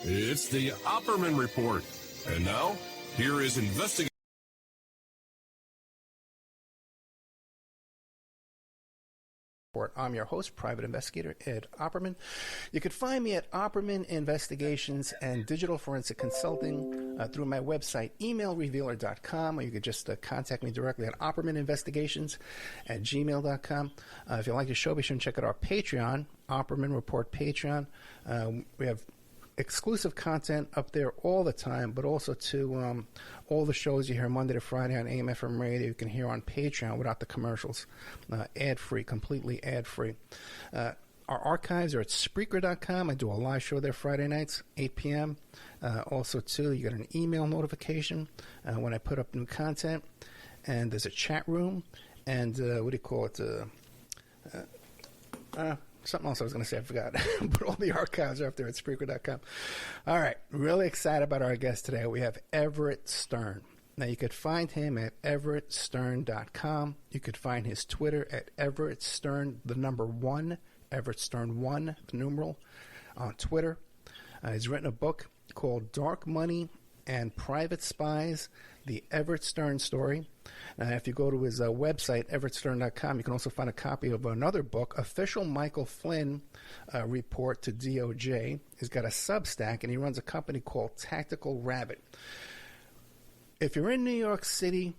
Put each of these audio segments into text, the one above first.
It's the Opperman Report. And now, here is investigator. I'm your host, Private Investigator Ed Opperman. You can find me at Opperman Investigations and Digital Forensic Consulting through my website, emailrevealer.com, or you could just contact me directly at oppermaninvestigations@gmail.com. If you like the show, be sure and check out our Patreon, Opperman Report Patreon. We have exclusive content up there all the time, but also to all the shows you hear Monday to Friday on AM FM radio, you can hear on Patreon without the commercials, ad-free, completely ad-free. Our archives are at Spreaker.com. I do a live show there Friday nights, 8 p.m. Also, too, you get an email notification when I put up new content, and there's a chat room, and what do you call it? Something else I was going to say, I forgot. But all the archives are up there at Spreaker.com. All right, really excited about our guest today. We have Everett Stern. Now, you could find him at everettstern.com. You could find his Twitter at Everett Stern, the number 1, Everett Stern 1, the numeral, on Twitter. He's written a book called Dark Money and Private Spies, The Everett Stern Story. If you go to his website, everettstern.com, you can also find a copy of another book, Official Michael Flynn Report to DOJ. He's got a Substack, and he runs a company called Tactical Rabbit. If you're in New York City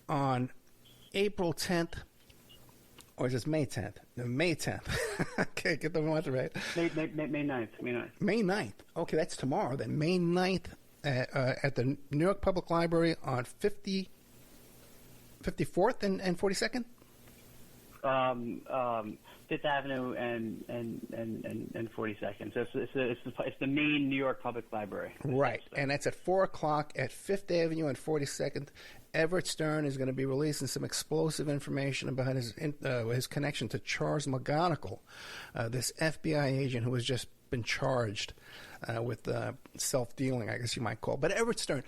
on April 10th, or is this May 10th? No, May 10th. Okay, get the month right. May 9th. May 9th. Okay, that's tomorrow then. May 9th at the New York Public Library on 54th and 42nd? Fifth Avenue and 42nd. So it's the main New York Public Library. Right, and that's at 4 o'clock at Fifth Avenue and 42nd. Everett Stern is going to be releasing some explosive information about his connection to Charles McGonigal, this FBI agent who has just been charged with self-dealing, I guess you might call it. But Everett Stern,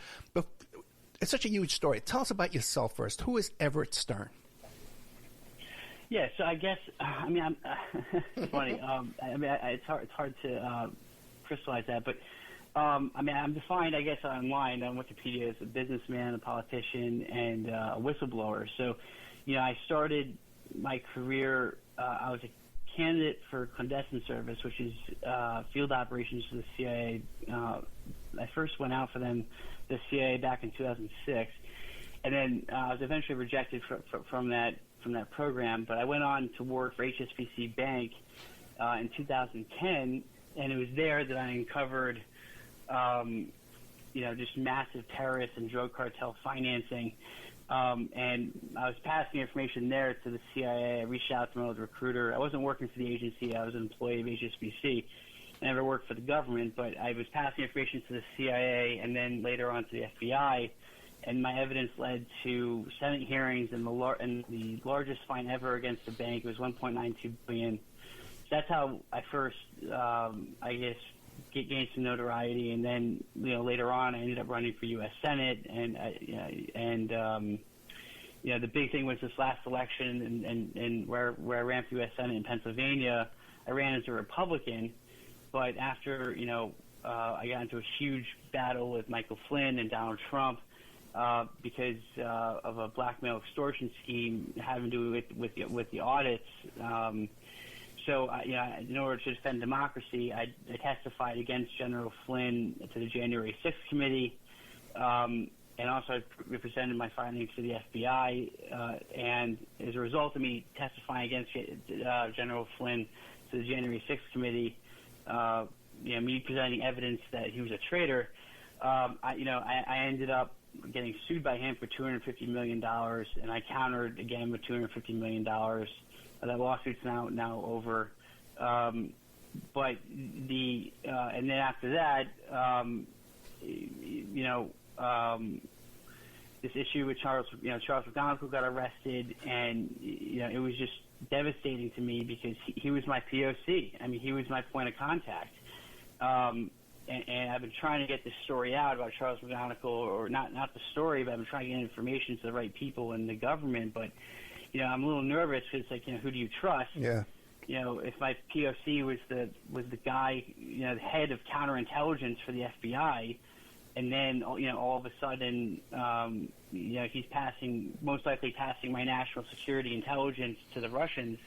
it's such a huge story. Tell us about yourself first. Who is Everett Stern? Yeah, so I guess it's funny. It's hard to crystallize that, but I'm defined, I guess, online on Wikipedia as a businessman, a politician, and a whistleblower. So, I started my career. I was a candidate for clandestine service, which is field operations for the CIA. I first went out for the CIA, back in 2006, and then I was eventually rejected from that program. But I went on to work for HSBC Bank in 2010, and it was there that I uncovered, just massive terrorist and drug cartel financing. And I was passing information there to the CIA. I reached out to my old recruiter. I wasn't working for the agency. I was an employee of HSBC. I never worked for the government, but I was passing information to the CIA and then later on to the FBI. And my evidence led to Senate hearings and the largest fine ever against the bank. It was $1.92 billion. So that's how I first, gained some notoriety. And then, later on, I ended up running for U.S. Senate. And the big thing was this last election, and where I ran for U.S. Senate in Pennsylvania, I ran as a Republican. But after, I got into a huge battle with Michael Flynn and Donald Trump, because of a blackmail extortion scheme having to do with the audits. So, in order to defend democracy, I testified against General Flynn to the January 6th committee, and also I represented my findings to the FBI. And as a result of me testifying against General Flynn to the January 6th committee, me presenting evidence that he was a traitor, I ended up getting sued by him for $250 million, and I countered again with $250 million. That lawsuit's now over. But and then after that, this issue with Charles McGonigal got arrested, and it was just devastating to me because he was my POC. I mean, he was my point of contact. And I've been trying to get this story out about Charles McGonigal, or not the story, but I've been trying to get information to the right people in the government. But, I'm a little nervous because it's like, who do you trust? Yeah. if my POC was the guy, the head of counterintelligence for the FBI, and then all of a sudden, he's most likely passing my national security intelligence to the Russians.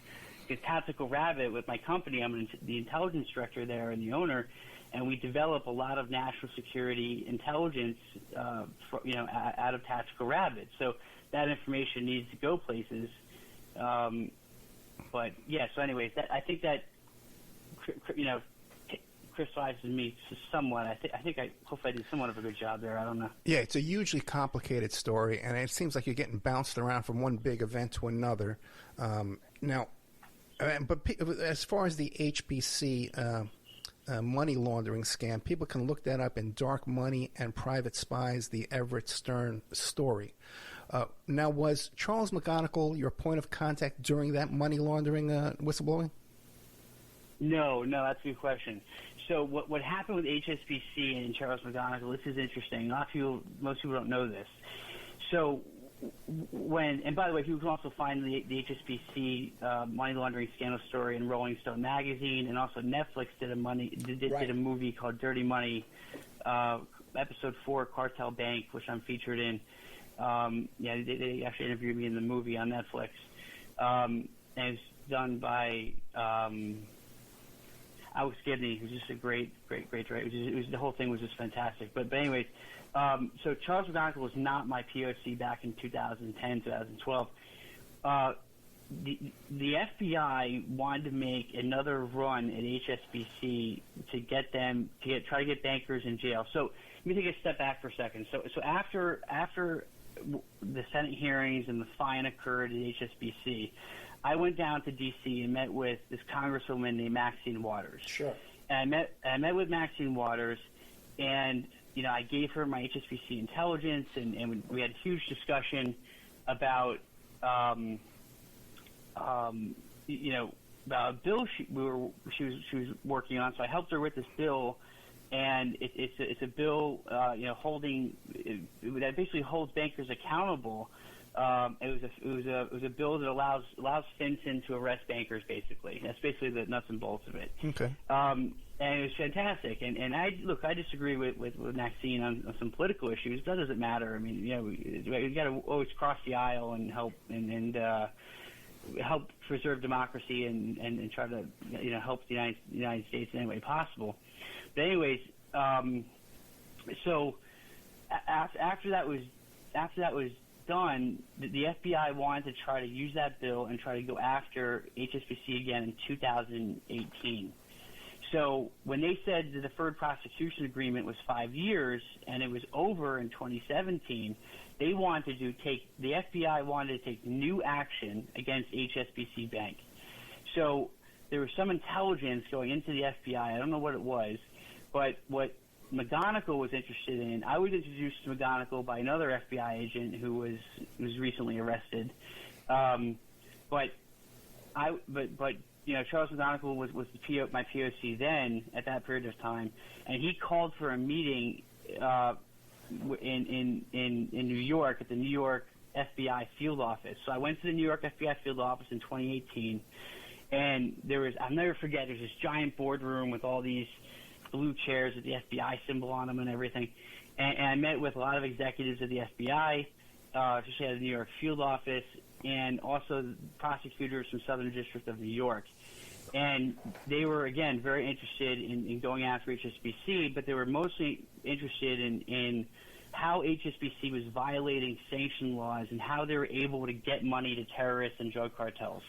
Because Tactical Rabbit, with my company, I'm the intelligence director there and the owner, and we develop a lot of national security intelligence, out of Tactical Rabbit. So that information needs to go places. But yeah, so anyways, I think that crystallizes me somewhat. Hopefully I did somewhat of a good job there. I don't know. Yeah, it's a hugely complicated story, and it seems like you're getting bounced around from one big event to another. Now, but as far as the HBC money laundering scam, people can look that up in Dark Money and Private Spies, the Everett Stern story. Now, was Charles McGonigal your point of contact during that money laundering whistleblowing? No, that's a good question. So what happened with HSBC and Charles McGonigal, this is interesting. Most people don't know this. So and by the way, you can also find the HSBC money laundering scandal story in Rolling Stone magazine, and also Netflix did a movie called Dirty Money, episode 4, Cartel Bank, which I'm featured in. They actually interviewed me in the movie on Netflix, and it's done by Alex Gibney, who's just a great director. The whole thing was just fantastic. But anyways, so Charles McGonigal was not my POC back in 2010, 2012. The FBI wanted to make another run at HSBC to try to get bankers in jail. So let me take a step back for a second. So after the Senate hearings and the fine occurred at HSBC, I went down to D.C. and met with this congresswoman named Maxine Waters. Sure. And I met with Maxine Waters, and I gave her my HSBC intelligence, and we had a huge discussion about about a bill she was working on. So I helped her with this bill, and it's a bill that basically holds bankers accountable. It was a bill that allows FinCEN to arrest bankers. Basically, that's basically the nuts and bolts of it. Okay. And it was fantastic. And I disagree with Maxine on some political issues. That doesn't matter. I mean, we got to always cross the aisle and help help preserve democracy and try to help the United States in any way possible. But anyways, so after that was done, the FBI wanted to try to use that bill and try to go after HSBC again in 2018. So when they said the deferred prosecution agreement was 5 years and it was over in 2017, the FBI wanted to take new action against HSBC Bank. So there was some intelligence going into the FBI. I don't know what it was, but what McGonigal was interested in. I was introduced to McGonigal by another FBI agent who was recently arrested. But Charles McGonigal was my POC then at that period of time, and he called for a meeting in New York at the New York FBI field office. So I went to the New York FBI field office in 2018, and I'll never forget. There's this giant boardroom with all these blue chairs with the FBI symbol on them and everything. And I met with a lot of executives of the FBI, especially at the New York field office, and also prosecutors from Southern District of New York. And they were, again, very interested in going after HSBC, but they were mostly interested in how HSBC was violating sanction laws and how they were able to get money to terrorists and drug cartels.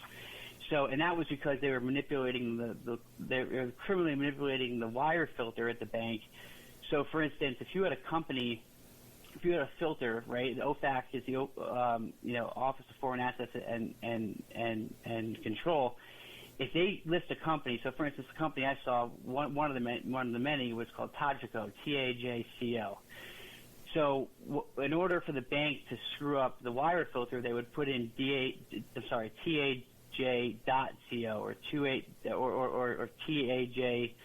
So, and that was because they were manipulating they were criminally manipulating the wire filter at the bank. So, for instance, if you had a filter, right? The OFAC is the Office of Foreign Assets and Control. If they list a company, so for instance, the company I saw, one of the many was called Tajco, Tajco. So, in order for the bank to screw up the wire filter, they would put in TAJ.co or TAJ-CO,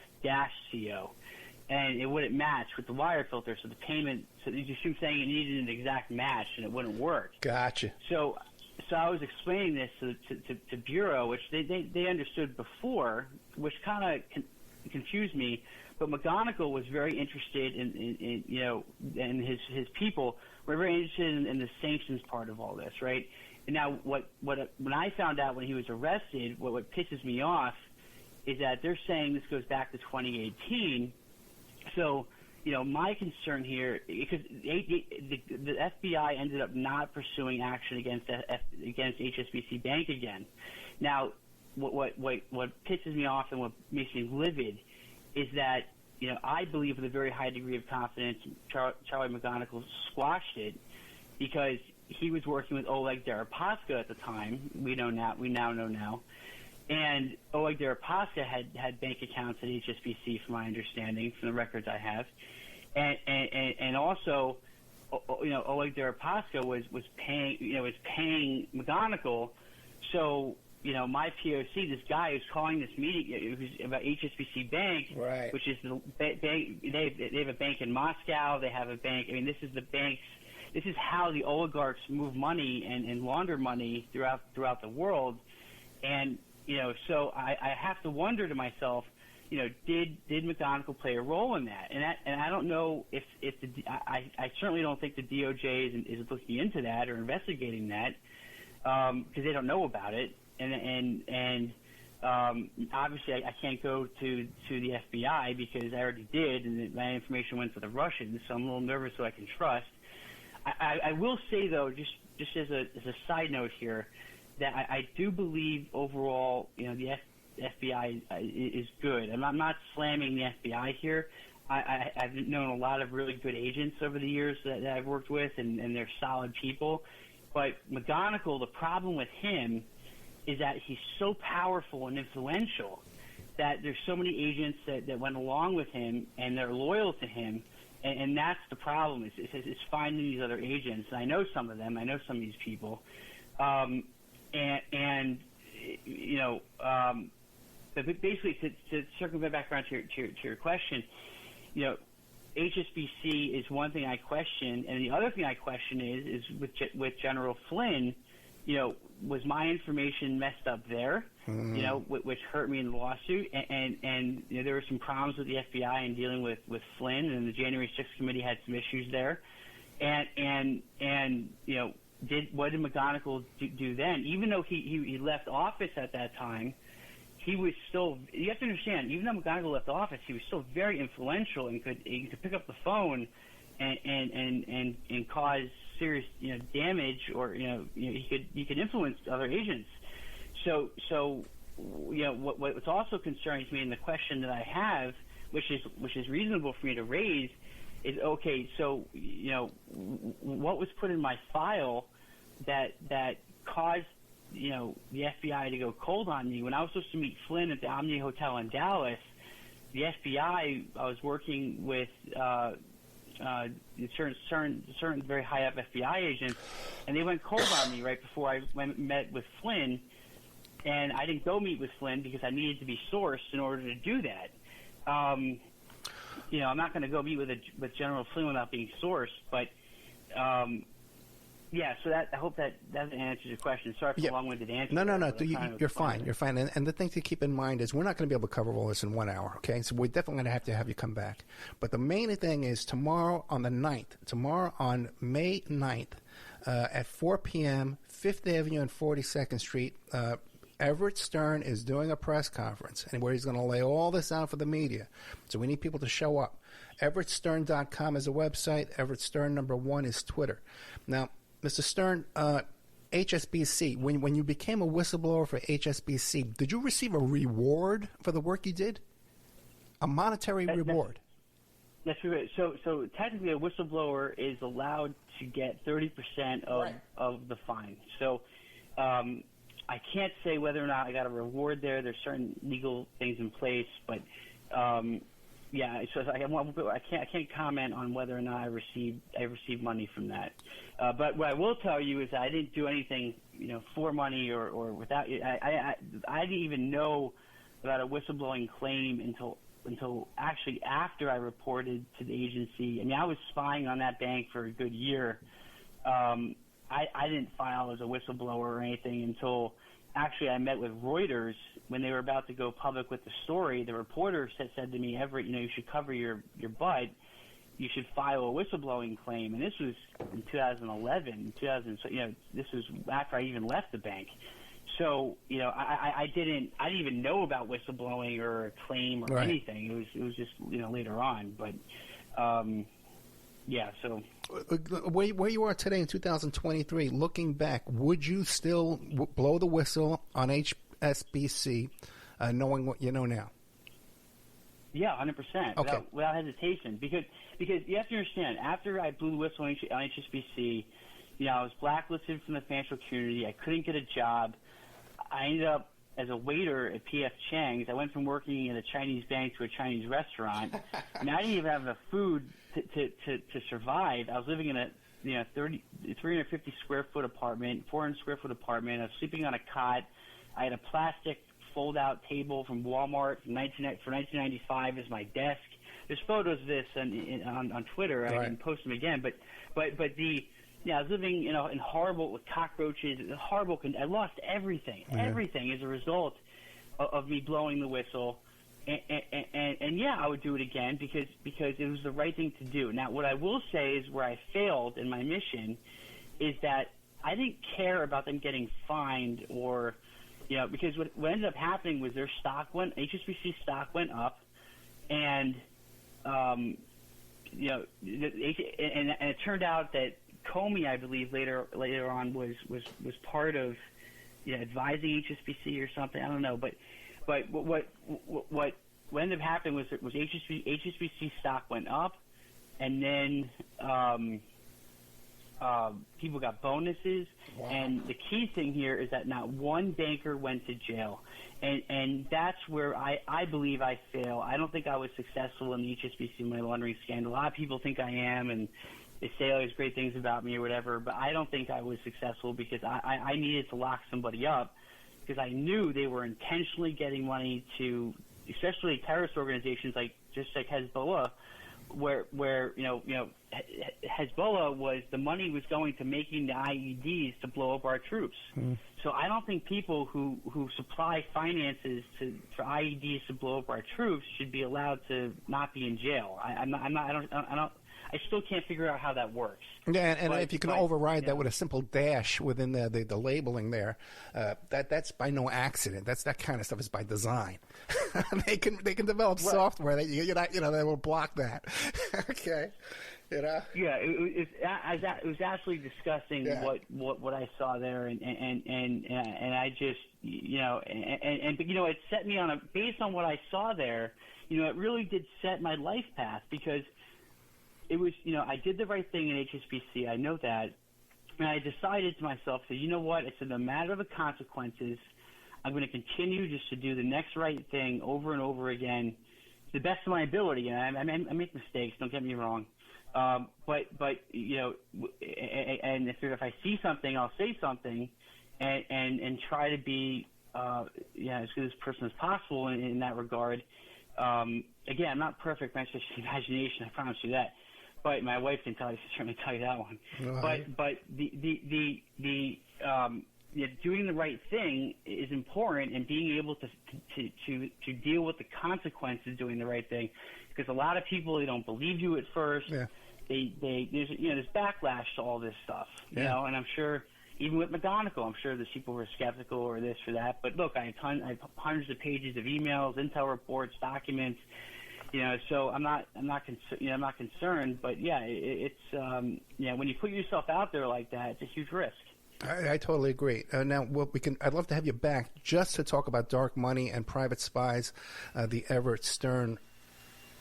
and it wouldn't match with the wire filter. So the payment, so you shoot saying it needed an exact match, and it wouldn't work. Gotcha. So so I was explaining this to Bureau, which they understood before, which kind of confused me. But McGonigal was very interested in you know, and his people were very interested in the sanctions part of all this, right? And now, when I found out when he was arrested, what pisses me off is that they're saying this goes back to 2018. So, you know, my concern here, because the FBI ended up not pursuing action against HSBC Bank again. Now, what pisses me off and what makes me livid is that, you know, I believe with a very high degree of confidence Charlie McGonigal squashed it because he was working with Oleg Deripaska at the time. We now know now. And Oleg Deripaska had bank accounts at HSBC, from my understanding, from the records I have. And also, you know, Oleg Deripaska was paying McGonigal. So, you know, my POC, this guy who's calling this meeting about HSBC Bank, right, which is the bank. They have a bank in Moscow. They have a bank. I mean, this is the banks. This is how the oligarchs move money and launder money throughout the world. And, you know, so I have to wonder to myself, you know, did McGonigal play a role in that? And I don't know if I certainly don't think the DOJ is looking into that or investigating that because they don't know about it. And obviously I can't go to the FBI because I already did, and my information went to the Russians. So I'm a little nervous who I can trust. I will say though, just as a side note here, that I do believe overall, you know, the FBI is good. I'm not slamming the FBI here. I've known a lot of really good agents over the years that I've worked with, and they're solid people. But McGonigal, the problem with him is that he's so powerful and influential that there's so many agents that went along with him and they're loyal to him. And that's the problem, is finding these other agents. And I know some of them. I know some of these people. And you know, but basically to circumvent back around to your question, you know, HSBC is one thing I question, and the other thing I question is with General Flynn, you know, was my information messed up there, you know, which hurt me in the lawsuit, and you know, there were some problems with the FBI in dealing with Flynn, and the January 6th committee had some issues there, and you know, what did McGonigal do then? Even though he left office at that time, he was still, you have to understand, even though McGonigal left office, he was still very influential and could pick up the phone and cause serious, you know, damage, or he could influence other agents. So you know, what's also concerning to me, and the question that I have, which is reasonable for me to raise, is okay. So, you know, what was put in my file that caused, you know, the FBI to go cold on me when I was supposed to meet Flynn at the Omni Hotel in Dallas? The FBI, I was working with certain very high up FBI agents, and they went cold on me right before I met with Flynn. And I didn't go meet with Flynn because I needed to be sourced in order to do that. You know, I'm not going to go meet with General Flynn without being sourced. But yeah, so I hope that answers your question. Sorry for the long-winded answer. No. You're fine. You're fine. And the thing to keep in mind is we're not going to be able to cover all this in 1 hour, okay? So we're definitely going to have you come back. But the main thing is tomorrow on May 9th at 4 p.m., 5th Avenue and 42nd Street, Everett Stern is doing a press conference, and where he's going to lay all this out for the media. So we need people to show up. EverettStern.com is a website. Everett Stern #1 is Twitter. Now, Mr. Stern, HSBC, when you became a whistleblower for HSBC, did you receive a reward for the work you did? A monetary reward? That's right. So technically a whistleblower is allowed to get 30% of the fine. So I can't say whether or not I got a reward there. There's certain legal things in place, but yeah. So I can't comment on whether or not I received money from that. But what I will tell you is that I didn't do anything, you know, for money or without. I didn't even know about a whistleblowing claim until actually after I reported to the agency. I mean, I was spying on that bank for a good year. I didn't file as a whistleblower or anything until actually I met with Reuters when they were about to go public with the story. The reporter said to me, Everett, you should cover your butt. You should file a whistleblowing claim. And this was in 2011, this was after I even left the bank. So, I didn't even know about whistleblowing or a claim or anything. It was just, later on. But, so. Where you are today in 2023, looking back, would you still blow the whistle on HSBC, knowing what you know now? Yeah, 100%. Okay. Without hesitation. Because you have to understand, after I blew the whistle on HSBC, I was blacklisted from the financial community. I couldn't get a job. I ended up as a waiter at P.F. Chang's. I went from working at a Chinese bank to a Chinese restaurant. And I didn't even have enough food to survive. I was living in a 350 square foot apartment, 400 square foot apartment. I was sleeping on a cot. I had a plastic fold-out table from Walmart for 1995 as my desk. There's photos of this on Twitter. Right. I can post them again. I was living, in horrible, with cockroaches, horrible. I lost everything as a result of me blowing the whistle. And I would do it again because it was the right thing to do. Now, what I will say is where I failed in my mission is that I didn't care about them getting fined or, because what ended up happening was HSBC stock went up, and and it turned out that Comey, I believe, later on was part of advising HSBC or something. I don't know, but what ended up happening was HSBC stock went up, and then people got bonuses. Wow. And the key thing here is that not one banker went to jail. And that's where I believe I fail. I don't think I was successful in the HSBC money laundering scandal. A lot of people think I am, and they say all these great things about me or whatever, but I don't think I was successful because I needed to lock somebody up because I knew they were intentionally getting money to, especially terrorist organizations like Hezbollah, where Hezbollah was, the money was going to making the IEDs to blow up our troops. So I don't think people who supply finances for IEDs to blow up our troops should be allowed to not be in jail. I still can't figure out how that works. Yeah, and if you can override that with a simple dash within the labeling there, that's by no accident. That kind of stuff is by design. they can develop software that will block that. Okay, Yeah, it was absolutely disgusting what I saw there, and I just but it set me on based on what I saw there, it really did set my life path because. It was, I did the right thing in HSBC. I know that. And I decided to myself, you know what? It's no matter the consequences, I'm going to continue just to do the next right thing over and over again to the best of my ability. And I make mistakes, don't get me wrong. But and if I see something, I'll say something and try to be, as good as a person as possible in that regard. Again, I'm not perfect. That's just imagination. I promise you that. But my wife can certainly tell you that one. Right. But the doing the right thing is important, and being able to deal with the consequences of doing the right thing, because a lot of people, they don't believe you at first. Yeah. There's backlash to all this stuff. And I'm sure even with McGonigal, I'm sure there's people who are skeptical or this or that. But look, I have hundreds of pages of emails, intel reports, documents. So I'm not concerned, but it's when you put yourself out there like that, it's a huge risk. I totally agree. Now, I'd love to have you back just to talk about dark money and private spies, the Everett Stern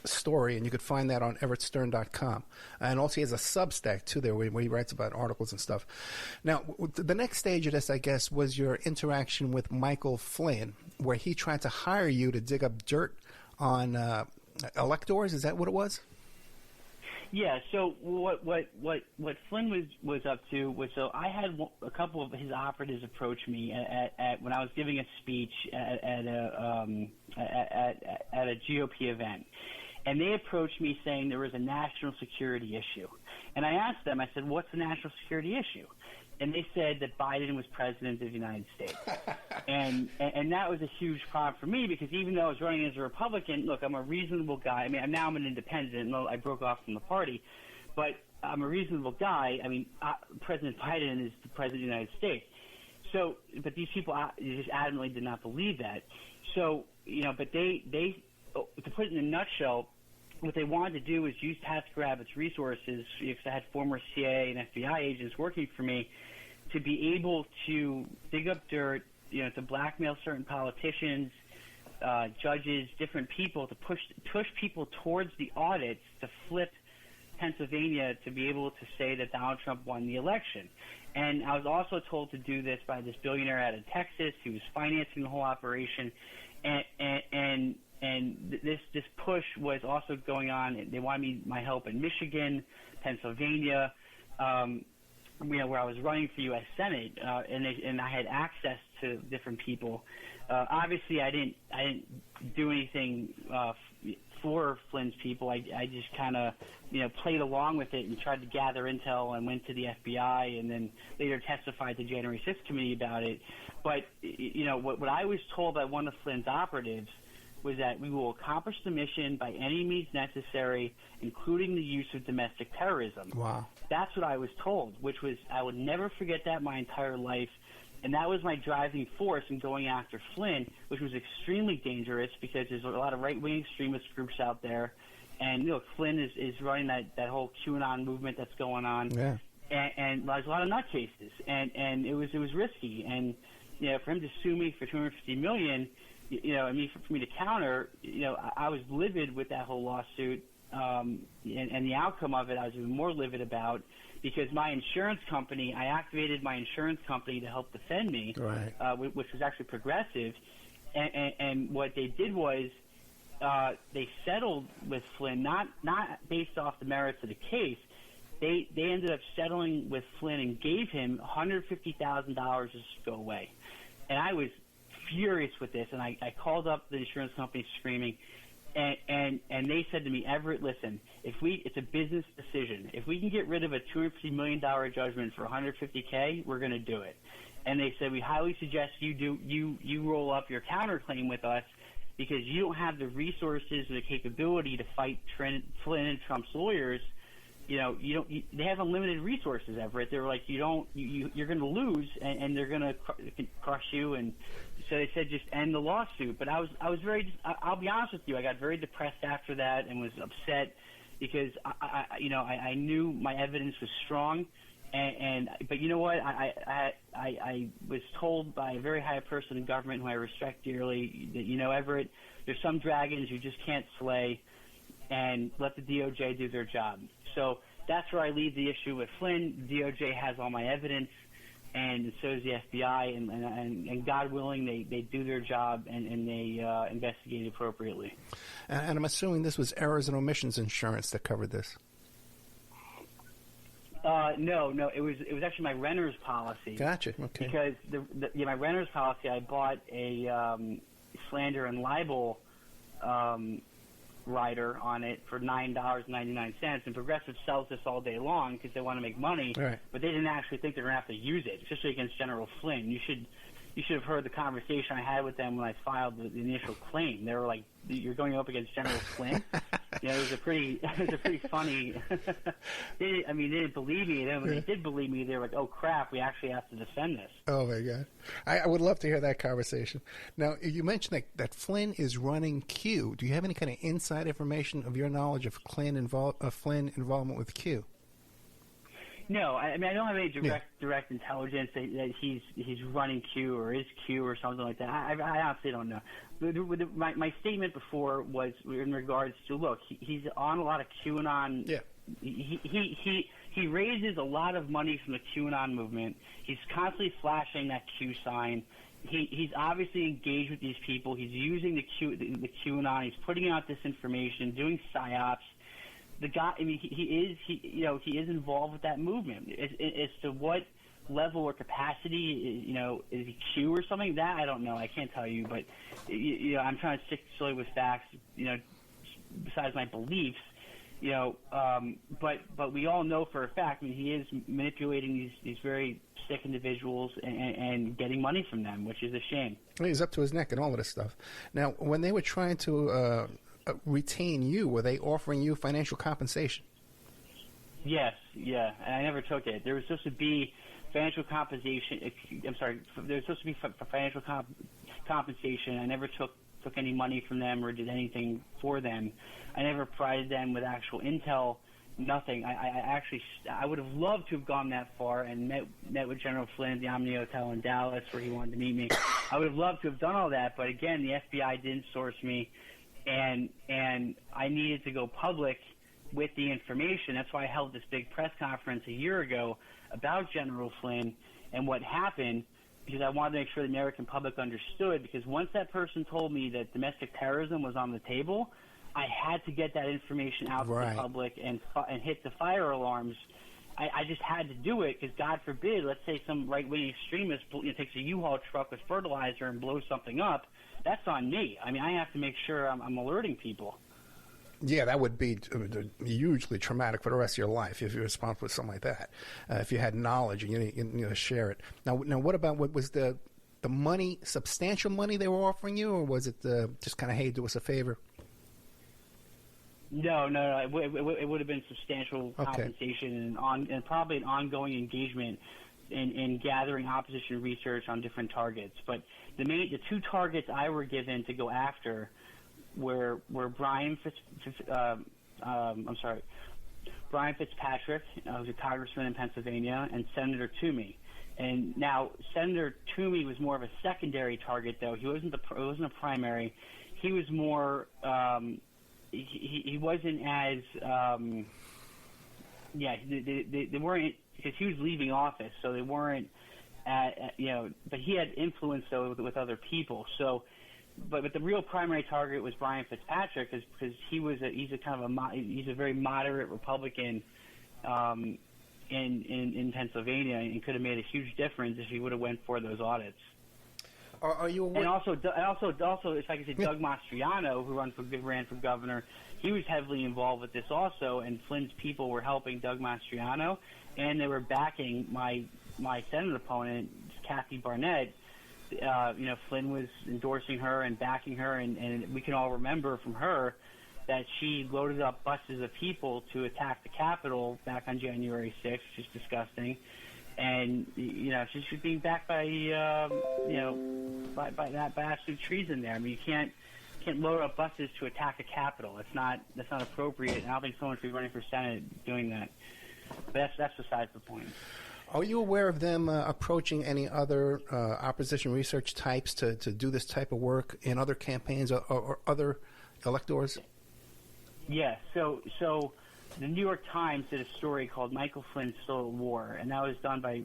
story, and you could find that on everettstern.com. And also he has a Substack too there where he writes about articles and stuff. Now, the next stage of this, I guess, was your interaction with Michael Flynn, where he tried to hire you to dig up dirt on electors. Is that what it was? Yeah. So what Flynn was up to was, so I had a couple of his operatives approach me at when I was giving a speech at a GOP event, and they approached me saying there was a national security issue, and I asked them. I said, "What's the national security issue?" and they said that Biden was president of the United States. and that was a huge problem for me because even though I was running as a Republican, look, I'm a reasonable guy. I mean, now I'm an independent. No, I broke off from the party. But I'm a reasonable guy. I mean, President Biden is the president of the United States. So, but these people just adamantly did not believe that. So, but they to put it in a nutshell, what they wanted to do was use TaskRabbit's resources, because I had former CIA and FBI agents working for me, to be able to dig up dirt, to blackmail certain politicians, judges, different people, to push people towards the audits to flip Pennsylvania to be able to say that Donald Trump won the election. And I was also told to do this by this billionaire out of Texas who was financing the whole operation. And this push was also going on. They wanted my help in Michigan, Pennsylvania, where I was running for U.S. Senate, and I had access to different people. Obviously, I didn't do anything for Flynn's people. I just kind of played along with it and tried to gather intel and went to the FBI and then later testified to January 6th committee about it. But what I was told by one of Flynn's operatives was that we will accomplish the mission by any means necessary, including the use of domestic terrorism. Wow. That's what I was told, which was, I would never forget that my entire life. And that was my driving force in going after Flynn, which was extremely dangerous because there's a lot of right-wing extremist groups out there. And, Flynn is running that whole QAnon movement that's going on. Yeah. And there's a lot of nutcases. And it was risky. And, for him to sue me for $250 million, for me to counter, I was livid with that whole lawsuit. And the outcome of it, I was even more livid about, because my insurance company, I activated my insurance company to help defend me, right. Which was actually Progressive. And what they did was they settled with Flynn, not based off the merits of the case. They ended up settling with Flynn and gave him $150,000 to go away. And I was furious with this, and I called up the insurance company screaming, and they said to me, Everett, listen, it's a business decision. If we can get rid of a $250 million judgment for $150K, we're going to do it. And they said, we highly suggest you roll up your counterclaim with us because you don't have the resources or the capability to fight Flynn and Trump's lawyers. They have unlimited resources, Everett. They were like, you're going to lose, and they're going to crush you. And so they said, just end the lawsuit. But I was very, I'll be honest with you, I got very depressed after that and was upset because I knew my evidence was strong. But you know what? I was told by a very high person in government who I respect dearly that, Everett, there's some dragons you just can't slay, and let the DOJ do their job. So that's where I leave the issue with Flynn. The DOJ has all my evidence, and so does the FBI, and God willing, they do their job and they investigate appropriately. And I'm assuming this was errors and omissions insurance that covered this. No, it was actually my renter's policy. Gotcha. Okay. Because my renter's policy, I bought a slander and libel rider on it for $9.99, and Progressive sells this all day long because they want to make money, right. But they didn't actually think they're going to have to use it, especially against General Flynn. You should have heard the conversation I had with them when I filed the initial claim. They were like, "You're going up against General Flynn." It was a pretty funny. They didn't believe me. Then when they did believe me, they were like, "Oh crap, we actually have to defend this." Oh my God, I would love to hear that conversation. Now, you mentioned that Flynn is running Q. Do you have any kind of inside information of your knowledge of Flynn involvement with Q? No, I don't have any direct intelligence that he's running Q or is Q or something like that. I honestly don't know. My statement before was in regards to, look, he's on a lot of QAnon. Yeah. He raises a lot of money from the QAnon movement. He's constantly flashing that Q sign. He's obviously engaged with these people. He's using the QAnon. He's putting out this information, doing psyops. The guy, he is involved with that movement. As to what level or capacity, is he Q or something? That I don't know. I can't tell you, but I'm trying to stick solely with facts. Besides my beliefs, but we all know for a fact. He is manipulating these very sick individuals and getting money from them, which is a shame. He's up to his neck in all of this stuff. Now, when they were trying to retain you, were they offering you financial compensation? Yes, yeah, and I never took it. There was supposed to be financial compensation. I'm sorry, there was supposed to be financial compensation. I never took any money from them or did anything for them. I never provided them with actual intel. Nothing. I would have loved to have gone that far and met with General Flynn at the Omni Hotel in Dallas where he wanted to meet me. I would have loved to have done all that, but again, the FBI didn't source me, and I needed to go public with the information. That's why I held this big press conference a year ago about General Flynn and what happened, because I wanted to make sure the American public understood, because once that person told me that domestic terrorism was on the table, I had to get that information out to the public and hit the fire alarms. I just had to do it because, God forbid, let's say some right-wing extremist takes a U-Haul truck with fertilizer and blows something up. That's on me. I mean, I have to make sure I'm alerting people. Yeah, that would be hugely traumatic for the rest of your life if you're responsible for something like that. If you had knowledge and you share it. Now, what about what was the money, substantial money they were offering you, or was it just kind of, hey, do us a favor? No. It would have been substantial compensation and probably an ongoing engagement in gathering opposition research on different targets. But the two targets I were given to go after were Brian Fitzpatrick, who's a congressman in Pennsylvania, and Senator Toomey. And now Senator Toomey was more of a secondary target, though. He wasn't a primary. He was more. He wasn't as. They weren't, because he was leaving office, so they weren't. But he had influence though with other people. So. But the real primary target was Brian Fitzpatrick, because he's a very moderate Republican in Pennsylvania, and could have made a huge difference if he would have went for those audits. Are you aware? And also, if I could say, Doug Mastriano, who ran for governor, he was heavily involved with this also, and Flynn's people were helping Doug Mastriano, and they were backing my Senate opponent, Kathy Barnett. Flynn was endorsing her and backing her, and we can all remember from her that she loaded up buses of people to attack the Capitol back on January 6th, which is disgusting. And she's being backed by by absolute treason there. I mean, you can't load up buses to attack a Capitol. That's not appropriate. And I don't think someone should be running for Senate doing that. But that's besides the point. Are you aware of them approaching any other opposition research types to do this type of work in other campaigns or other electors? Yeah. So the New York Times did a story called "Michael Flynn Still at War," and that was done by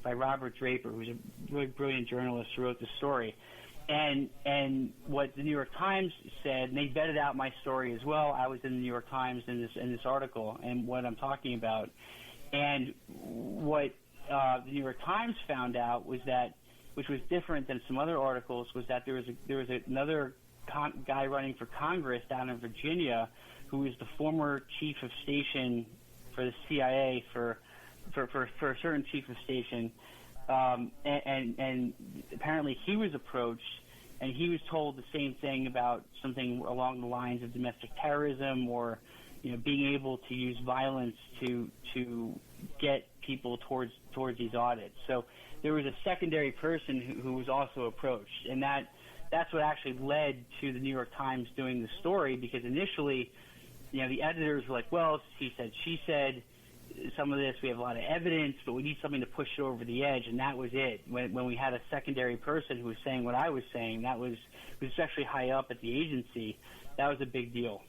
Robert Draper, who's a really brilliant journalist who wrote the story. And what the New York Times said, and they vetted out my story as well. I was in the New York Times in this article, and what I'm talking about, and what the New York Times found out was that, which was different than some other articles, was that there was another guy running for Congress down in Virginia who was the former chief of station for the CIA for a certain chief of station, and apparently he was approached and he was told the same thing about something along the lines of domestic terrorism or being able to use violence to get people towards these audits. So there was a secondary person who was also approached, and that's what actually led to the New York Times doing the story, because initially, the editors were like, well, he said, she said, some of this, we have a lot of evidence, but we need something to push it over the edge, and that was it. When we had a secondary person who was saying what I was saying, that was especially high up at the agency, that was a big deal.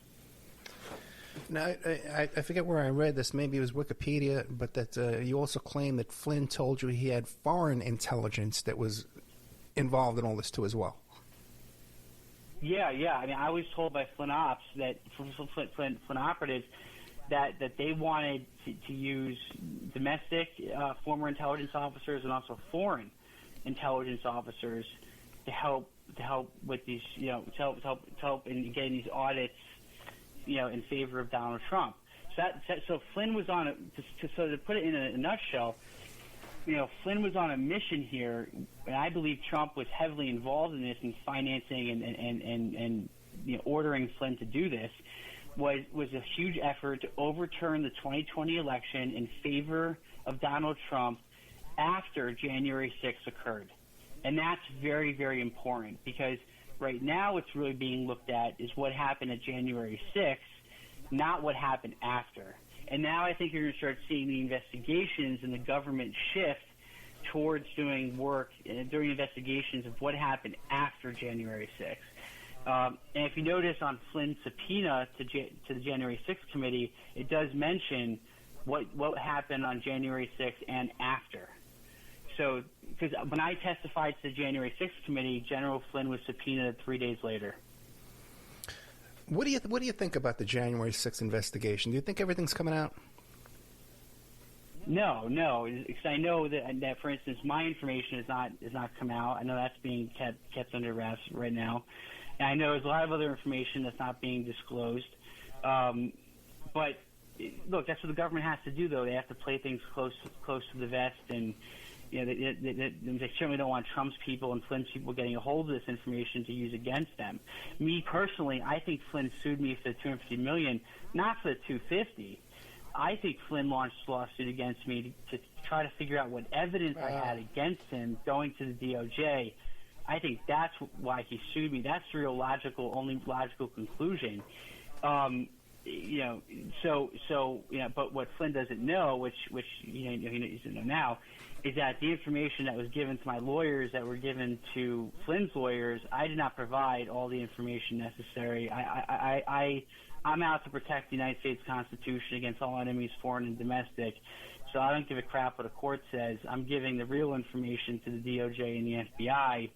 Now, I forget where I read this. Maybe it was Wikipedia, but that you also claim that Flynn told you he had foreign intelligence that was involved in all this too as well. Yeah. I mean, I was told by Flynn ops Flynn operatives that they wanted to use domestic former intelligence officers and also foreign intelligence officers to help with these, to help in getting these audits, in favor of Donald Trump. So Flynn was on it. So to put it in a nutshell, Flynn was on a mission here, and I believe Trump was heavily involved in this and financing and ordering Flynn to do this. Was a huge effort to overturn the 2020 election in favor of Donald Trump after January 6th occurred. And that's very, very important, because right now what's really being looked at is what happened at January 6th, not what happened after. And now I think you're going to start seeing the investigations and the government shift towards doing work during investigations of what happened after January 6th. And if you notice on Flynn's subpoena to the January 6th committee, it does mention what happened on January 6th and after. So, because when I testified to the January 6th committee, General Flynn was subpoenaed 3 days later. What do you think about the January 6th investigation? Do you think everything's coming out? No, because I know that, for instance, my information is not come out. I know that's being kept under wraps right now. And I know there's a lot of other information that's not being disclosed. But look, that's what the government has to do, though. They have to play things close to the vest, and they certainly don't want Trump's people and Flynn's people getting a hold of this information to use against them. Me personally, I think Flynn sued me for the $250 million, not for the $250. I think Flynn launched a lawsuit against me to try to figure out what evidence I had against him going to the DOJ. I think that's why he sued me. That's the real only logical conclusion. But what Flynn doesn't know, which he doesn't know now, is that the information that was given to my lawyers, that were given to Flynn's lawyers, I did not provide all the information necessary. I'm out to protect the United States Constitution against all enemies, foreign and domestic. So I don't give a crap what a court says. I'm giving the real information to the DOJ and the FBI.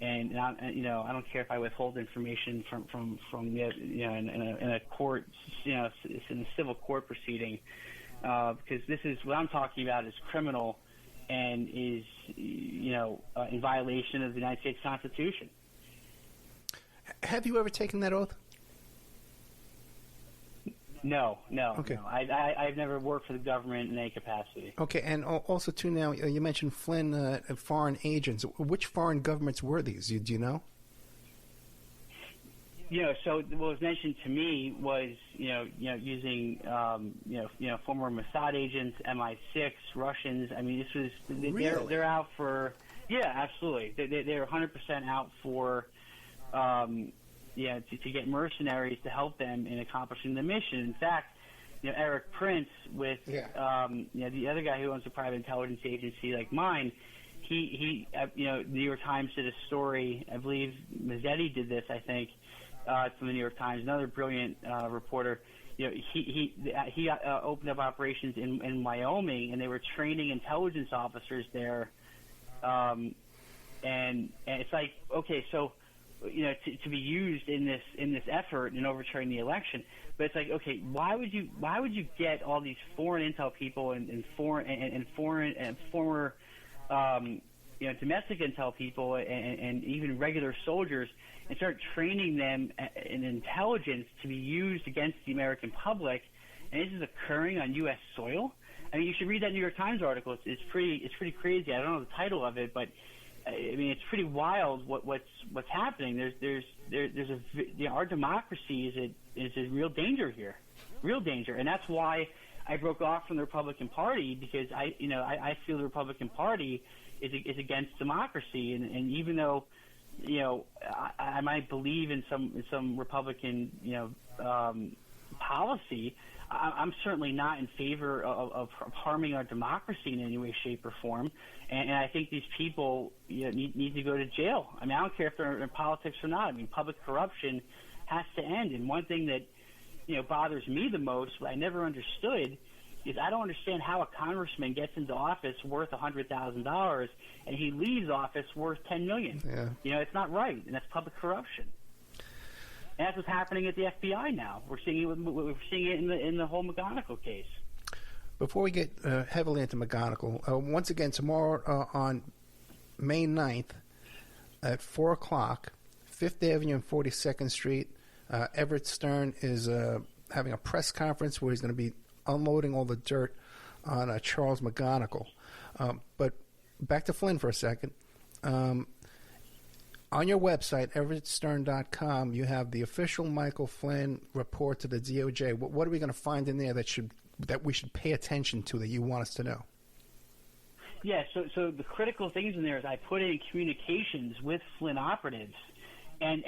And I don't care if I withhold information from in a court, it's in a civil court proceeding, because this is what I'm talking about is criminal and is in violation of the United States Constitution. Have you ever taken that oath? No. Okay. No. I've never worked for the government in any capacity. Okay, and also, too, now, you mentioned Flynn, foreign agents. Which foreign governments were these? Do you know? So what was mentioned to me was, using, former Mossad agents, MI6, Russians. I mean, this was, Really? they're out for, yeah, absolutely. They're 100% out for, to get mercenaries to help them in accomplishing the mission. In fact, Eric Prince with the other guy who owns a private intelligence agency like mine, he New York Times did a story. I believe Mazzetti did this. I think from the New York Times, another brilliant reporter. He opened up operations in Wyoming, and they were training intelligence officers there. And it's like, okay, so. To be used in this effort in overturning the election, but it's like, okay, why would you get all these foreign intel people and former domestic intel people and even regular soldiers and start training them in intelligence to be used against the American public, and this is occurring on U.S. soil? I mean, you should read that New York Times article. It's pretty crazy. I don't know the title of it, but. I mean, it's pretty wild what's happening. Our democracy is a real danger here, real danger, and that's why I broke off from the Republican Party, because I feel the Republican Party is against democracy, and even though I might believe in some Republican policy. I'm certainly not in favor of harming our democracy in any way, shape, or form. And I think these people need to go to jail. I mean, I don't care if they're in politics or not. I mean, public corruption has to end. And one thing that bothers me the most, what I never understood, is I don't understand how a congressman gets into office worth $100,000 and he leaves office worth $10 million. Yeah. It's not right, and that's public corruption. And that's what's happening at the FBI now. We're seeing it in the whole McGonigal case. Before we get heavily into McGonigal, once again, tomorrow on May 9th at 4 o'clock, 5th Avenue and 42nd Street, Everett Stern is having a press conference where he's going to be unloading all the dirt on Charles McGonigal. But back to Flynn for a second. On your website, everettstern.com, you have the official Michael Flynn report to the DOJ. What are we going to find in there that we should pay attention to that you want us to know? Yeah, so the critical things in there is I put in communications with Flynn operatives, and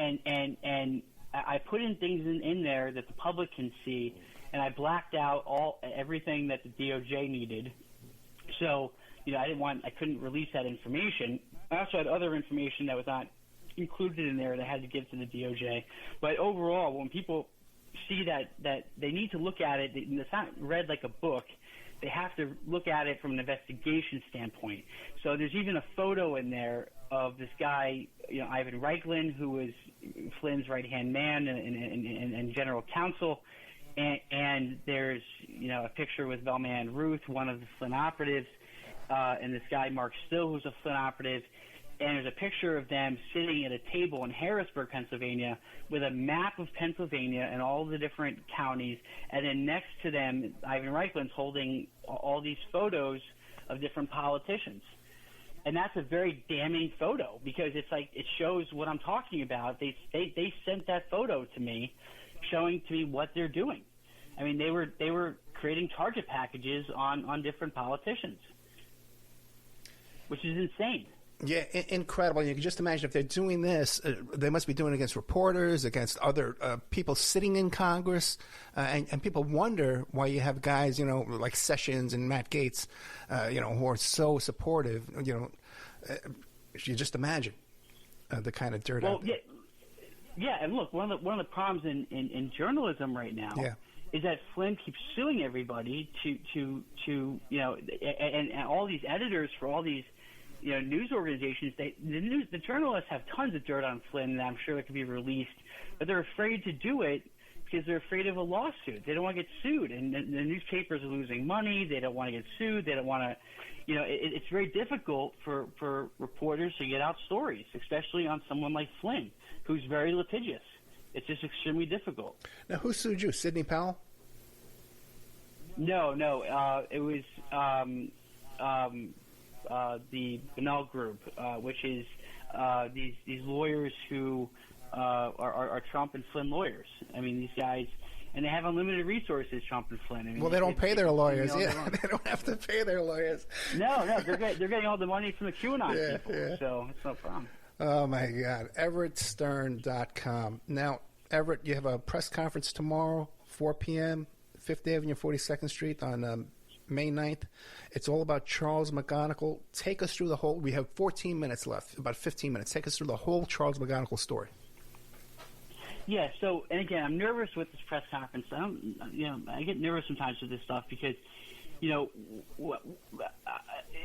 I put in things in there that the public can see, and I blacked out everything that the DOJ needed. So, I couldn't release that information. I also had other information that was not included in there that I had to give to the DOJ. But overall, when people see that they need to look at it, it's not read like a book. They have to look at it from an investigation standpoint. So there's even a photo in there of this guy, Ivan Reichland, who was Flynn's right-hand man and general counsel. And there's, a picture with Bellman Ruth, one of the Flynn operatives, and this guy, Mark Still, who's a Flynn operative. And there's a picture of them sitting at a table in Harrisburg, Pennsylvania, with a map of Pennsylvania and all the different counties. And then next to them, Ivan Reichland's holding all these photos of different politicians. And that's a very damning photo because it's like it shows what I'm talking about. They sent that photo to me, showing to me what they're doing. I mean, they were creating target packages on different politicians, which is insane. Yeah, incredible. You can just imagine if they're doing this, they must be doing it against reporters, against other people sitting in Congress, and people wonder why you have guys, like Sessions and Matt Gaetz, who are so supportive. You just imagine the kind of dirt out there. Yeah, and look, one of the problems in journalism right now is that Flynn keeps suing everybody to and all these editors for all these news organizations. The journalists have tons of dirt on Flynn, and I'm sure it could be released, but they're afraid to do it because they're afraid of a lawsuit. They don't want to get sued, and the newspapers are losing money. They don't want to get sued. They don't want to. It's very difficult for reporters to get out stories, especially on someone like Flynn, who's very litigious. It's just extremely difficult. Now, who sued you? Sidney Powell? No. It was the Bunnell Group, which is these lawyers who are Trump and Flynn lawyers. I mean, these guys, and they have unlimited resources, Trump and Flynn. I mean, they don't pay their lawyers. Yeah, they don't have to pay their lawyers. No, they're getting all the money from the QAnon people, so it's no problem. Oh, my God. EverettStern.com. Now, Everett, you have a press conference tomorrow, 4 p.m., 5th Avenue, 42nd Street on May 9th. It's all about Charles McGonigal. Take us through the whole – we have 14 minutes left, about 15 minutes. Take us through the whole Charles McGonigal story. Yeah, so – and again, I'm nervous with this press conference. I get nervous sometimes with this stuff because,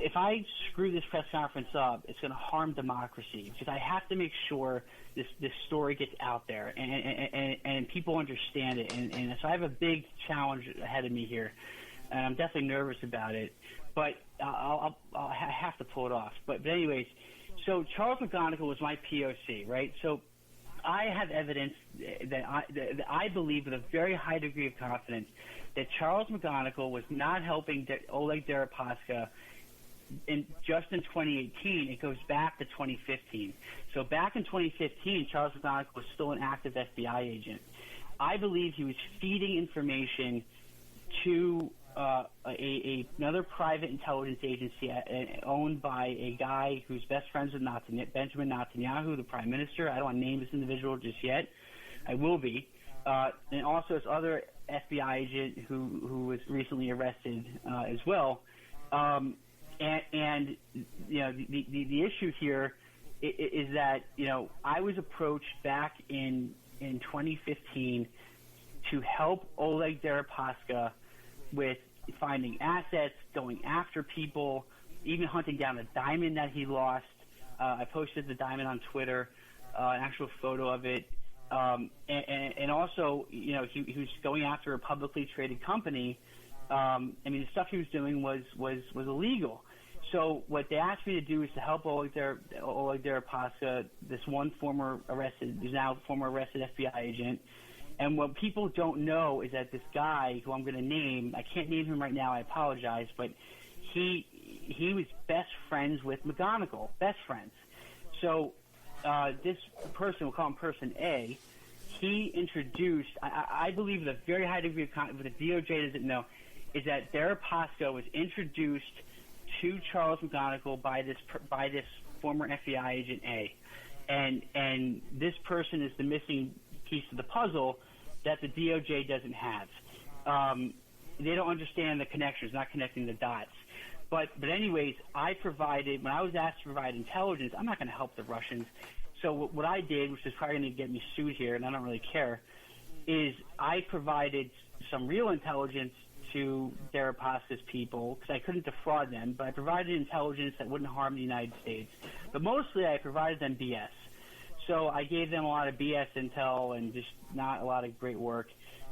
if I screw this press conference up, it's going to harm democracy because I have to make sure this story gets out there and people understand it. And so I have a big challenge ahead of me here, and I'm definitely nervous about it. But I have to pull it off. But anyways, so Charles McGonigal was my POC, right? So I have evidence that I believe with a very high degree of confidence that Charles McGonigal was not helping Oleg Deripaska just in 2018. It goes back to 2015. So back in 2015, Charles McGonigal was still an active FBI agent. I believe he was feeding information to another private intelligence agency owned by a guy who's best friends with Benjamin Netanyahu, the prime minister. I don't want to name this individual just yet. I will be. And also this other FBI agent who was recently arrested as well. And the issue here is that, I was approached back in 2015 to help Oleg Deripaska with finding assets, going after people, even hunting down a diamond that he lost. I posted the diamond on Twitter, an actual photo of it. And also, he was going after a publicly traded company. The stuff he was doing was illegal. So what they asked me to do is to help Oleg Deripaska, this one former arrested FBI agent. And what people don't know is that this guy, who I'm going to name, I can't name him right now, I apologize, but he he was best friends with McGonigal, best friends. So this person, we'll call him Person A, he introduced, I believe with a very high degree of confidence, what the DOJ doesn't know, is that Deripaska was introduced to Charles McGonigal by this former FBI agent A. And this person is the missing piece of the puzzle that the DOJ doesn't have. They don't understand the connections, not connecting the dots. But anyways, when I was asked to provide intelligence, I'm not going to help the Russians. So what I did, which is probably going to get me sued here, and I don't really care, is I provided some real intelligence to Deripaska's people, because I couldn't defraud them, but I provided intelligence that wouldn't harm the United States. But mostly I provided them BS. So I gave them a lot of BS intel and just not a lot of great work.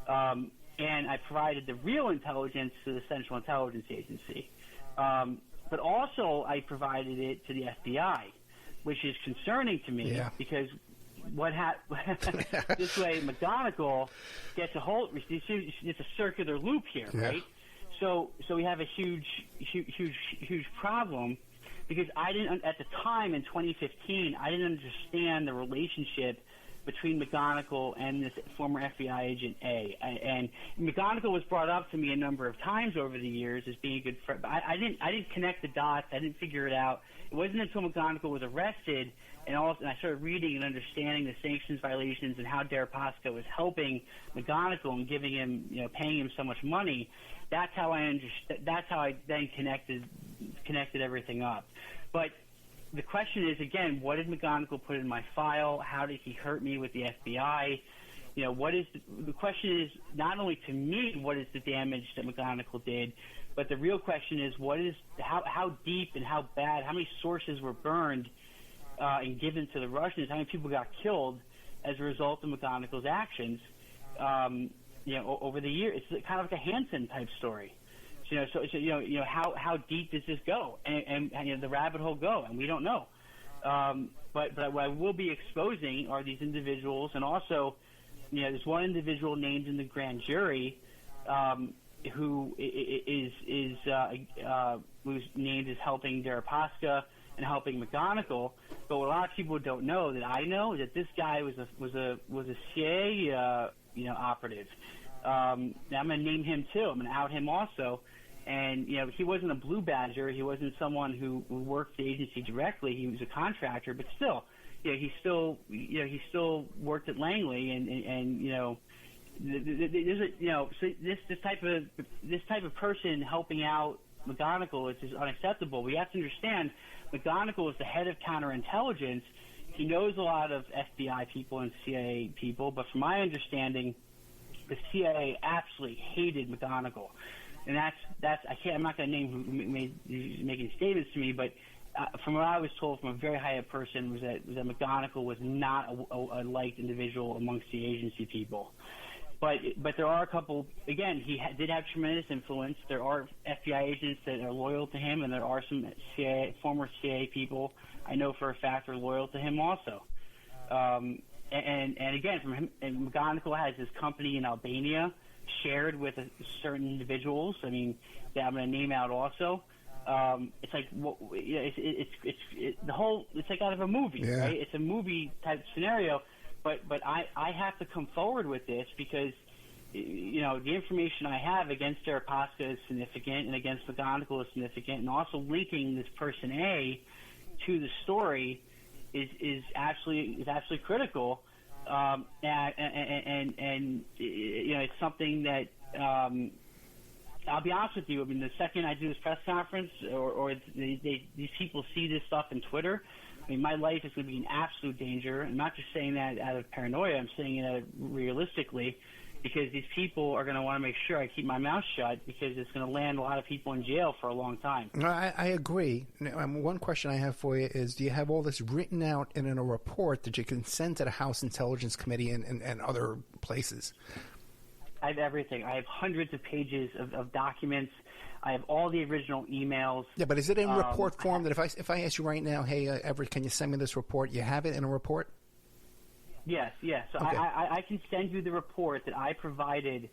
And I provided the real intelligence to the Central Intelligence Agency. But also I provided it to the FBI, which is concerning to me because this way McGonigal gets a hold. It's a circular loop here, right? So we have a huge problem because I didn't at the time in 2015 I didn't understand the relationship between McGonigal and this former FBI agent A. And McGonigal was brought up to me a number of times over the years as being a good friend. But I didn't connect the dots. I didn't figure it out. It wasn't until McGonigal was arrested and I started reading and understanding the sanctions violations and how Deripaska was helping McGonigal and giving him, paying him so much money. That's how I understood. That's how I then connected everything up. But the question is, again, what did McGonigal put in my file? How did he hurt me with the FBI? What is the question is not only to me, what is the damage that McGonigal did, but the real question is, how deep and how bad, how many sources were burned and given to the Russians, how many people got killed as a result of McGonigal's actions, over the years. It's kind of like a Hansen type story. How deep does this go, and the rabbit hole go, and we don't know. But what I will be exposing are these individuals, and also, there's one individual named in the grand jury who who's named as helping Deripaska and helping McGonigal. But what a lot of people don't know that I know is that this guy was a CIA operative. Now I'm going to name him too. I'm going to out him also. And he wasn't a blue badger. He wasn't someone who worked the agency directly. He was a contractor, but still, he still worked at Langley. And so this type of person helping out McGonigal is just unacceptable. We have to understand McGonigal is the head of counterintelligence. He knows a lot of FBI people and CIA people, but from my understanding, the CIA absolutely hated McGonigal. And I'm not going to name who's making statements to me, but from what I was told from a very high up person was that McGonigal was not a liked individual amongst the agency people. But there are a couple. Again, he did have tremendous influence. There are FBI agents that are loyal to him, and there are some former CIA people I know for a fact are loyal to him also. And again, from him, and McGonigal has his company in Albania, shared with certain individuals. I mean, that I'm going to name out also. It's like it's the whole. It's like out of a movie, right? It's a movie type scenario. But I have to come forward with this because the information I have against Deripaska is significant and against McGonigal is significant, and also linking this person A to the story is absolutely critical. And it's something that I'll be honest with you. I mean, the second I do this press conference, or these people see this stuff on Twitter, I mean, my life is going to be in absolute danger. I'm not just saying that out of paranoia. I'm saying it realistically, because these people are going to want to make sure I keep my mouth shut, because it's going to land a lot of people in jail for a long time. No, I agree. One question I have for you is, do you have all this written out in a report that you can send to the House Intelligence Committee and other places? I have everything. I have hundreds of pages of documents. I have all the original emails. Yeah, but is it in report form that if I ask you right now, hey, Everett, can you send me this report, you have it in a report? Yes. So okay. I can send you the report that I provided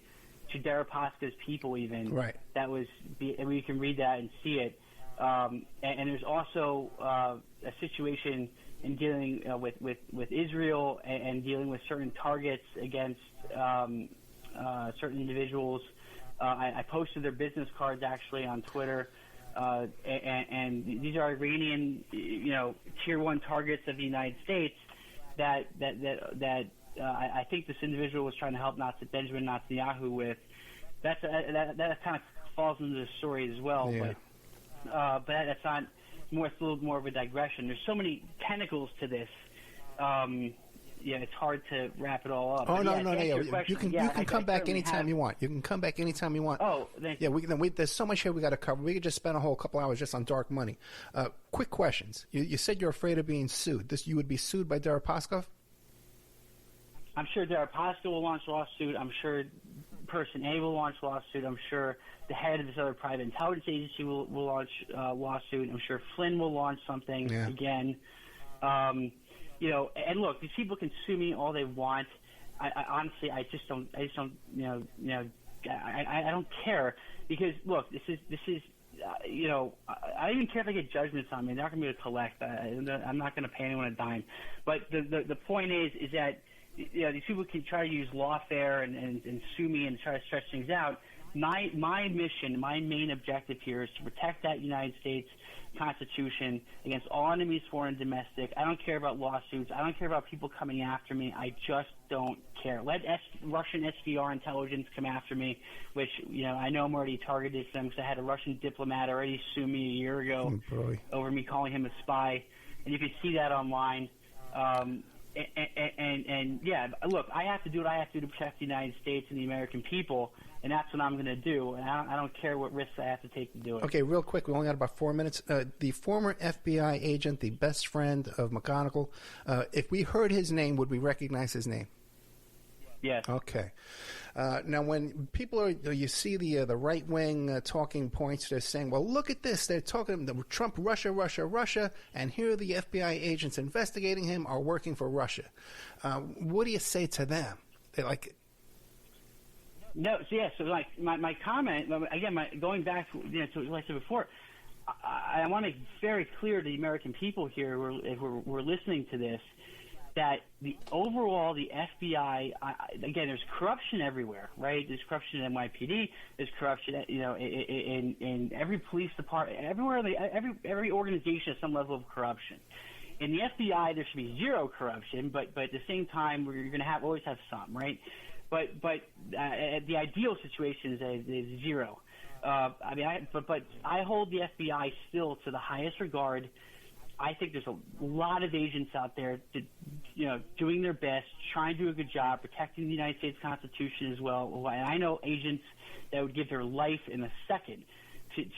to Deripaska's people even. Right. That was, and you can read that and see it. And there's also a situation in dealing with Israel and dealing with certain targets against certain individuals. I posted their business cards actually on Twitter, and these are Iranian, tier 1 targets of the United States that I think this individual was trying to help Benjamin Netanyahu with. That kind of falls into the story as well, Yeah. but that's not more. It's a little more of a digression. There's so many tentacles to this. It's hard to wrap it all up. Oh, But no. You can come back anytime you want. You can come back anytime you want. Oh, thank you. Yeah, there's so much here we got to cover. We could just spend a whole couple hours just on dark money. Quick questions. You said you're afraid of being sued. You would be sued by Deripaska? I'm sure Deripaska will launch a lawsuit. I'm sure Person A will launch a lawsuit. I'm sure the head of this other private intelligence agency will launch a lawsuit. I'm sure Flynn will launch something again. And look, these people can sue me all they want. I honestly, I don't, I don't care because look, this is, I don't even care if I get judgments on me. They're not going to be able to collect. I'm not going to pay anyone a dime. But the point is that these people can try to use lawfare and sue me and try to stretch things out. My mission, my main objective here is to protect that United States Constitution against all enemies, foreign and domestic. I don't care about lawsuits. I don't care about people coming after me. I just don't care. Let Russian SVR intelligence come after me, which, I know I'm already targeted for them because I had a Russian diplomat already sue me a year ago over me calling him a spy. And you can see that online. And look, I have to do what I have to do to protect the United States and the American people, and that's what I'm going to do. And I don't care what risks I have to take to do it. Okay, real quick, we only got about 4 minutes. The former FBI agent, the best friend of McGonigal, if we heard his name, would we recognize his name? Yes. Okay. Now, when people you see the right wing talking points, they're saying, "Well, look at this. They're talking Trump, Russia, and here the FBI agents investigating him are working for Russia." What do you say to them? They're like, no. So so like my comment again, going back to what I said before. I want to make very clear to the American people here, if we're listening to this, that the FBI, again, there's corruption everywhere, right? There's corruption in NYPD. There's corruption, in every police department, everywhere. Every organization has some level of corruption. In the FBI, there should be zero corruption, but at the same time, you're going to always have some, right? But the ideal situation is zero. But I hold the FBI still to the highest regard. I think there's a lot of agents out there doing their best, trying to do a good job, protecting the United States Constitution as well. And I know agents that would give their life in a second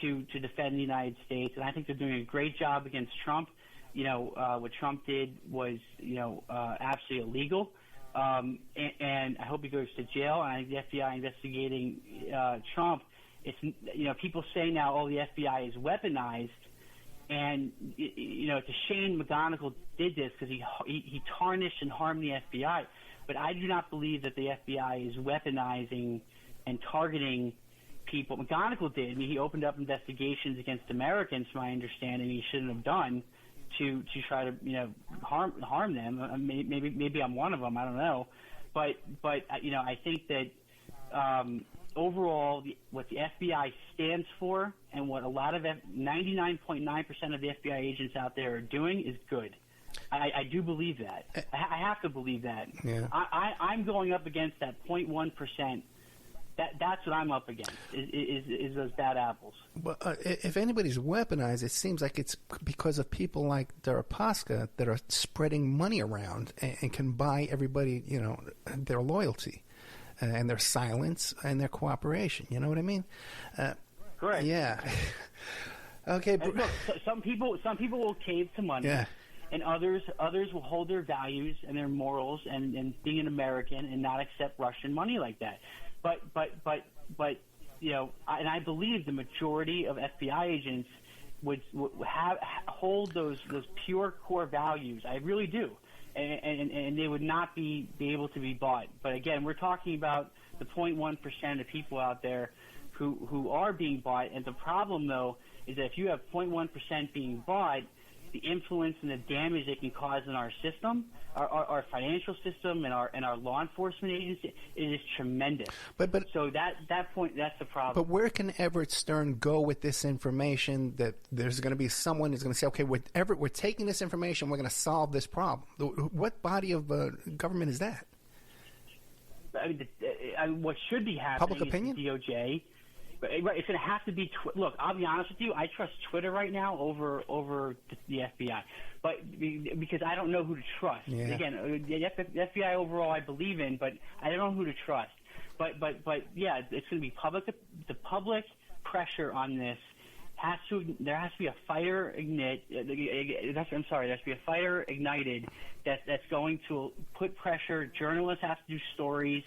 to defend the United States, and I think they're doing a great job against Trump. What Trump did was, absolutely illegal, and I hope he goes to jail. And I think the FBI investigating Trump, it's people say now, oh, the FBI is weaponized. And it's a shame McGonigal did this because he tarnished and harmed the FBI. But I do not believe that the FBI is weaponizing and targeting people. McGonigal did. I mean, he opened up investigations against Americans, to my understanding, he shouldn't have done to try to harm them. Maybe I'm one of them. I don't know. But I think that. Overall, what the FBI stands for and what a lot of 99.9% of the FBI agents out there are doing is good. I do believe that. I have to believe that. Yeah. I'm going up against that 0.1%. That's what I'm up against, is those bad apples. Well, if anybody's weaponized, it seems like it's because of people like Deripaska that are spreading money around and can buy everybody, their loyalty. And their silence and their cooperation. You know what I mean? Correct. Yeah. Okay. Look, some people will cave to money, and others will hold their values and their morals and being an American and not accept Russian money like that. But and I believe the majority of FBI agents would hold those pure core values. I really do. And they would not be able to be bought. But again, we're talking about the 0.1% of people out there who are being bought. And the problem, though, is that if you have 0.1% being bought, the influence and the damage they can cause in our system, our financial system, and our law enforcement agency, it is tremendous. But so that point, that's the problem. But where can Everett Stern go with this information? That there's going to be someone who's going to say, okay, with Everett, we're taking this information, we're going to solve this problem. What body of government is that? I mean, what should be happening Public opinion? is the DOJ. Right, it's going to have to be. Look, I'll be honest with you. I trust Twitter right now over the FBI, but because I don't know who to trust. Yeah. Again, the FBI overall I believe in, but I don't know who to trust. But yeah, it's going to be public. The public pressure on this there has to be a fire there has to be a fire ignited that's going to put pressure. Journalists have to do stories.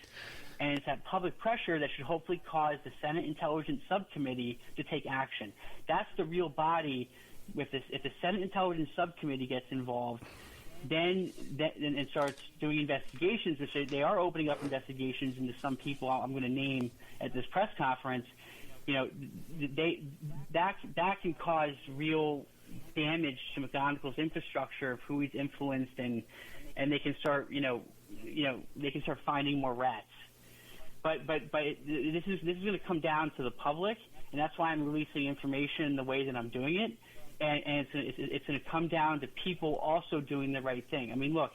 And it's that public pressure that should hopefully cause the Senate Intelligence Subcommittee to take action. That's the real body. With this, if the Senate Intelligence Subcommittee gets involved, then it starts doing investigations, which they are opening up investigations into some people I'm going to name at this press conference. You know, that can cause real damage to McGonigal's infrastructure of who he's influenced, and they can start they can start finding more rats. But this is going to come down to the public, and that's why I'm releasing information the way that I'm doing it. And it's going to come down to people also doing the right thing. I mean, look,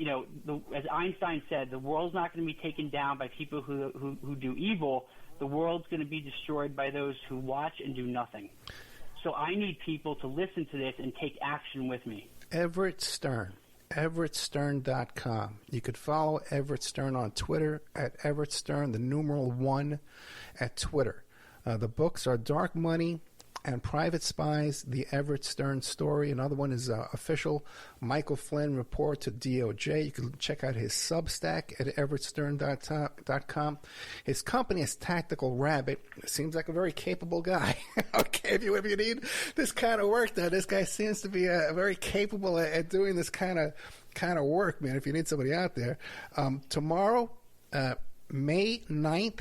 as Einstein said, the world's not going to be taken down by people who do evil. The world's going to be destroyed by those who watch and do nothing. So I need people to listen to this and take action with me. Everett Stern. EverettStern.com. You could follow Everett Stern on Twitter at Everett Stern, the numeral 1 at Twitter. The books are Dark Money and Private Spies, The Everett Stern Story. Another one is Official Michael Flynn Report to DOJ. You can check out his Substack at EverettStern.com. His company is Tactical Rabbit. Seems like a very capable guy. Okay, if you need this kind of work, though, this guy seems to be very capable at doing this kind of work, man, if you need somebody out there. Tomorrow, May 9th,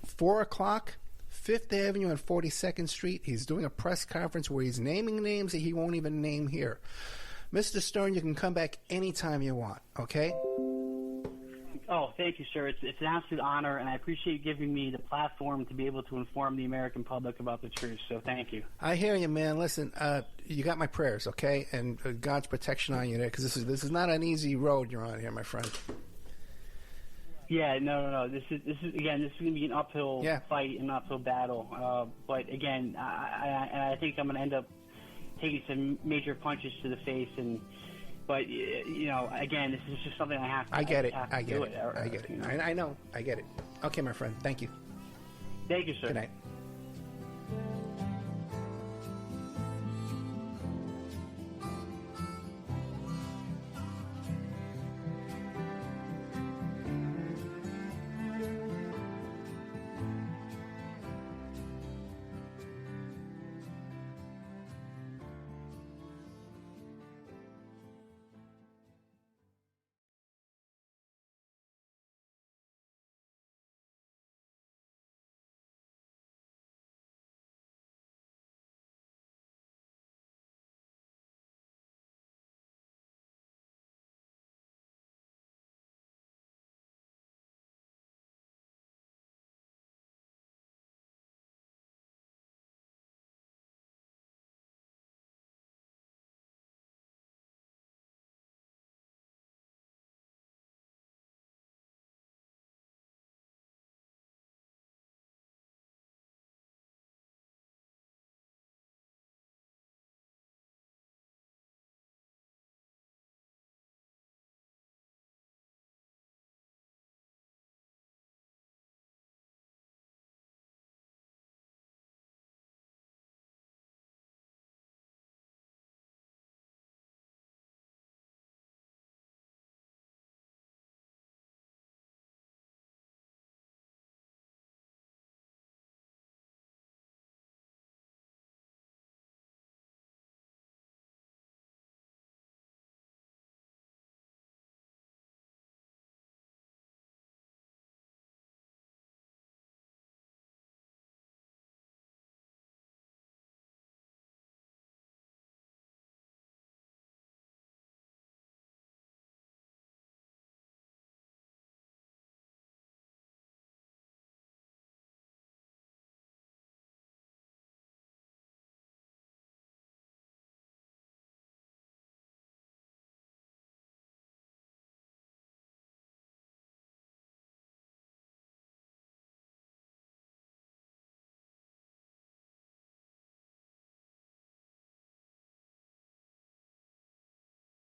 4 o'clock, 5th Avenue and 42nd Street. He's doing a press conference where he's naming names that he won't even name here. Mr. Stern, you can come back anytime you want, okay? Oh, thank you, sir. It's an absolute honor, and I appreciate you giving me the platform to be able to inform the American public about the truth, so thank you. I hear you, man. Listen, you got my prayers, okay? And God's protection on you there, because this is not an easy road you're on here, my friend. Yeah, no. This is going to be an uphill fight, an uphill battle. But again, I think I'm going to end up taking some major punches to the face. But again, this is just something I have to. I get it. I get it. I know. I get it. Okay, my friend. Thank you. Thank you, sir. Good night.